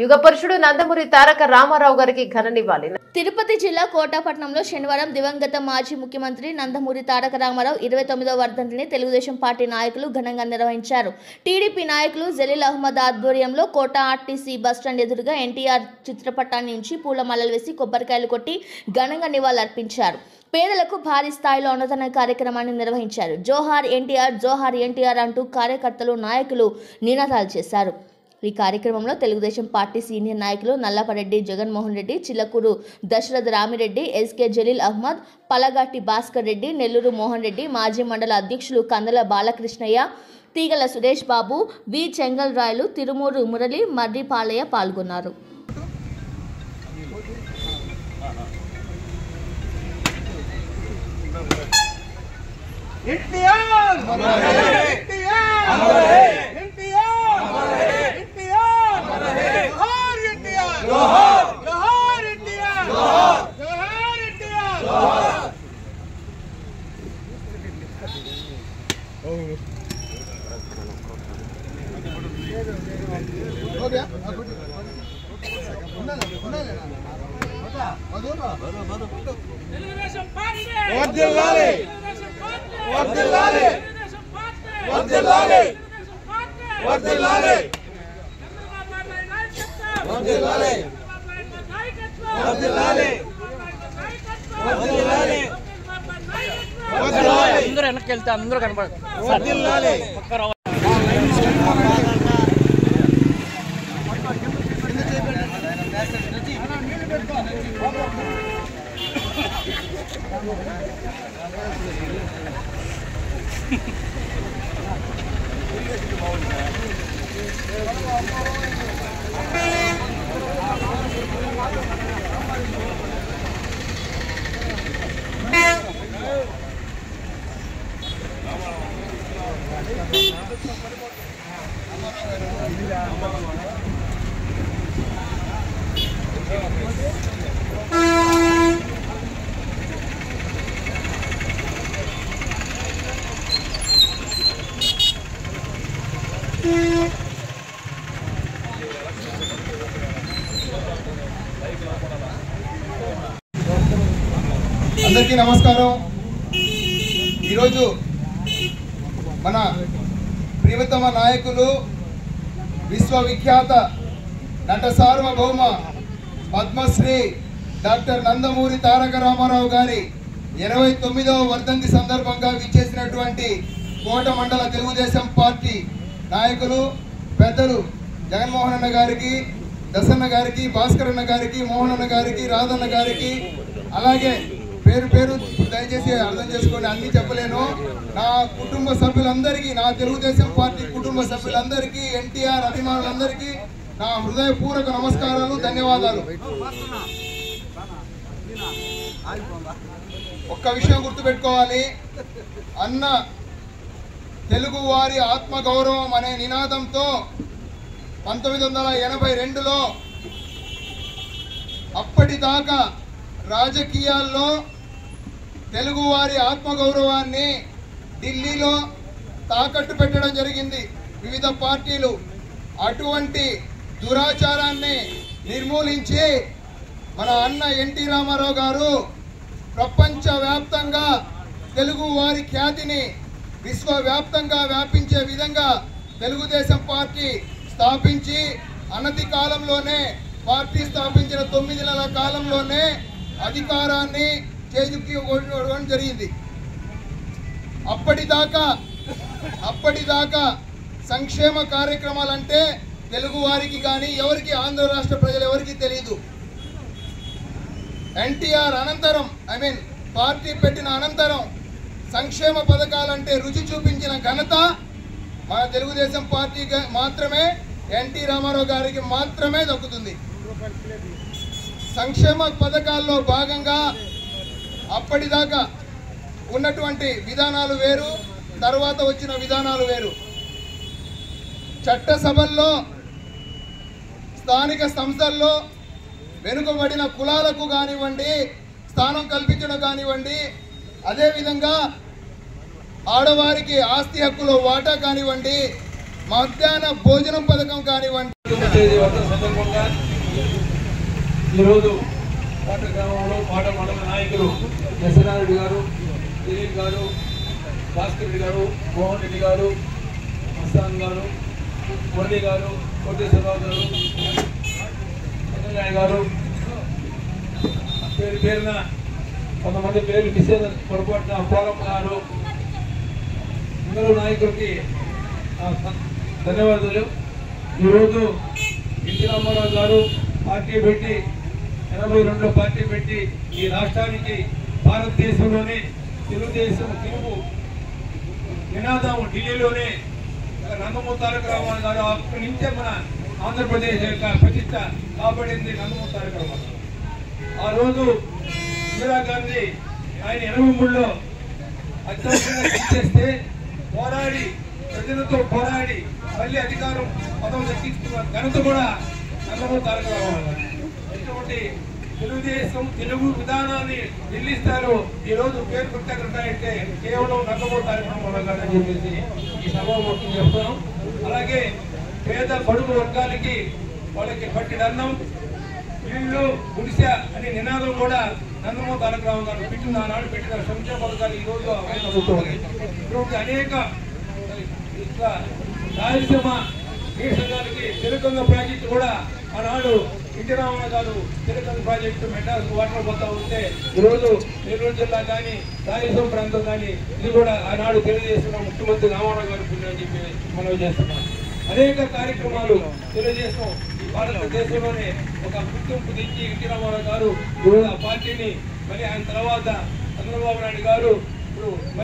యుగ పురుషుడు నందమూరి తారక రామారావు గారికి ఘన నివాళి. తిరుపతి జిల్లా కోటాపట్నంలో శనివారం దివంగత మాజీ ముఖ్యమంత్రి నందమూరి తారక రామారావు 29వ వర్ధంతిని తెలుగుదేశం పార్టీ నాయకులు ఘనంగా నిర్వహించారు. టీడీపీ నాయకులు జలీల్ అహ్మద్ ఆధ్వర్యంలో కోట ఆర్టీసీ బస్టాండ్ ఎదురుగా ఎన్టీఆర్ చిత్రపటాన్ని ఉంచి పూలమాలలు వేసి కొబ్బరికాయలు కొట్టి ఘనంగా నివాళులర్పించారు. పేదలకు భారీ స్థాయిలో అన్నదాన కార్యక్రమాన్ని నిర్వహించారు. జోహార్ ఎన్టీఆర్ అంటూ కార్యకర్తలు నాయకులు నినాదాలు చేశారు. ఈ కార్యక్రమంలో తెలుగుదేశం పార్టీ సీనియర్ నాయకులు నల్లపరెడ్డి జగన్మోహన్ రెడ్డి, చిల్లకూరు దశరథ రామిరెడ్డి, ఎస్కే జలీల్ అహ్మద్, పలగాటి భాస్కర్ రెడ్డి, నెల్లూరు మోహన్ రెడ్డి, మాజీ మండల అధ్యక్షులు కందల బాలకృష్ణయ్య, తీగల సురేష్ బాబు, వి చెంగల్ రాయలు, తిరుమూరు మురళి, మర్రిపాలయ్య పాల్గొన్నారు. అందరూ వెనక్కి వెళ్తే అందరూ కనపడదు. అందరికీ నమస్కారం. ఈరోజు మన ప్రియతమ నాయకులు విశ్వవిఖ్యాత నట సార్వభౌమ పద్మశ్రీ డాక్టర్ నందమూరి తారక రామారావు గారి 29వ వర్ధంతి సందర్భంగా విచ్చేసినటువంటి కోట మండల తెలుగుదేశం పార్టీ నాయకులు పెద్దలు జగన్మోహన్ అన్న గారికి, దశన్న గారికి, భాస్కర్ అన్న గారికి, మోహన్ అన్న గారికి, రాధన్న గారికి, అలాగే పేరు పేరు దయచేసి అర్థం చేసుకోండి, అన్ని చెప్పలేను. నా కుటుంబ సభ్యులందరికీ, నా తెలుగుదేశం పార్టీ కుటుంబ సభ్యులందరికీ, ఎన్టీఆర్ అభిమానులందరికీ నా హృదయపూర్వక నమస్కారాలు, ధన్యవాదాలు. ఒక్క విషయం గుర్తుపెట్టుకోవాలి, అన్న తెలుగు వారి ఆత్మగౌరవం అనే నినాదంతో 1982లో అప్పటిదాకా రాజకీయాల్లో తెలుగువారి ఆత్మగౌరవాన్ని ఢిల్లీలో తాకట్టు పెట్టడం జరిగింది వివిధ పార్టీలు. అటువంటి దురాచారాన్ని నిర్మూలించి మన అన్న ఎన్టీ రామారావు గారు ప్రపంచవ్యాప్తంగా తెలుగు వారి ఖ్యాతిని విశ్వవ్యాప్తంగా వ్యాపించే విధంగా తెలుగుదేశం పార్టీ స్థాపించి అనతి కాలంలోనే, పార్టీ స్థాపించిన 9 నెలల కాలంలోనే అధికారాన్ని చేజిక్కివ్వడం జరిగింది. అప్పటిదాకా సంక్షేమ కార్యక్రమాలంటే తెలుగు వారికి కానీ ఎవరికి, ఆంధ్ర రాష్ట్ర ప్రజలు ఎవరికి తెలియదు. ఎన్టీఆర్ అనంతరం, పార్టీ పెట్టిన అనంతరం సంక్షేమ పథకాలంటే రుచి చూపించిన ఘనత మన తెలుగుదేశం పార్టీకి మాత్రమే, ఎన్టీ రామారావు గారికి మాత్రమే దక్కుతుంది. సంక్షేమ పథకాల్లో భాగంగా అప్పటిదాకా ఉన్నటువంటి విధానాలు వేరు, తర్వాత వచ్చిన విధానాలు వేరు. చట్టసభల్లో, స్థానిక సంస్థల్లో వెనుకబడిన కులాలకు కానివ్వండి, స్థానం కల్పించడం కానివ్వండి, అదేవిధంగా ఆడవారికి ఆస్తి హక్కులో వాటా కానివ్వండి, మధ్యాహ్న భోజనం పథకం కానివ్వండి. సందర్భంగా ఈరోజు పాట గ్రామంలో పాట మండల నాయకులు దశనారెడ్డి గారు, దిలీప్ గారు, భాస్కర్ రెడ్డి గారు, మోహన్ రెడ్డి గారు, మస్తాన్ గారు, మురళి గారు, కోటేశ్వరరావు గారు, వెంకయ్య గారు, పేరున కొంతమంది పేర్లు నిషేధ పొరపాటున పోరమ్మ గారు, అందరూ నాయకులకి ధన్యవాదాలు. ఈరోజు ఎన్టీ రామారావు గారు పార్టీ పెట్టి 82లో పార్టీ పెట్టి ఈ రాష్ట్రానికి భారతదేశంలోనే తెలుగుదేశం తెలుగు నినాదం ఢిల్లీలోనే నందమూరి తారక రామారావు గారు అక్కడి నుంచే మన ఆంధ్రప్రదేశ్ యొక్క ప్రతిష్ట కాబడింది నందమూరి తారక రామారావు. ఆ రోజు ఇందిరాగాంధీ ఆయన 83లో అత్యవసరంగా తీసేస్తే పోరాడి ప్రజలతో పోరాడి మళ్ళీ అధికారం పదం దక్కించుకున్న ఘనత కూడా నందమూరి తారక రామారావు గారు. ఇటువంటి తెలుగుదేశం తెలుగు విధానాన్ని నిలిస్తారు ఈ రోజు పేరు పెట్టారంటే కేవలం నందమూరి తారక రామారావు గారు అని చెప్పేసి ఈ సభాముఖం చెప్తున్నాం. అలాగే పేద బడుగు వర్గాలకి వాళ్ళకి పట్టిదన్నం ఇల్లు గుడిసె అనే నినాదం కూడా నందమూరి తారక రామారావు గారు పెట్టిన ఆనాడు పెట్టిన సంక్షేమ పథకాలు ఈ రోజు ఇటువంటి అనేక ఇట్లా రాయలసీమ నీటి సంఘాలకి తెలుగంగ ప్రాజెక్టు కూడా ఆనాడు ఎన్టీ రామారావు గారు తెలుగంగ ప్రాజెక్టు మెడ్రాస్ వాటర్ పోతా ఉంటే ఈరోజు నెల్లూరు జిల్లా కానీ రాయలసీమ ప్రాంతం కానీ ఇది కూడా ఆనాడు తెలుగుదేశం ముఖ్యమంత్రి రామారావు గారు పుణ్యం చెప్పి మనవి చేస్తున్నాం. అనేక కార్యక్రమాలు తెలుగుదేశం భారతదేశంలోనే ఒక గుర్తింపు తెచ్చి ఎన్టీ రామారావు గారు ఈరోజు ఆ పార్టీని మళ్ళీ ఆయన తర్వాత చంద్రబాబు నాయుడు గారు ఇప్పుడు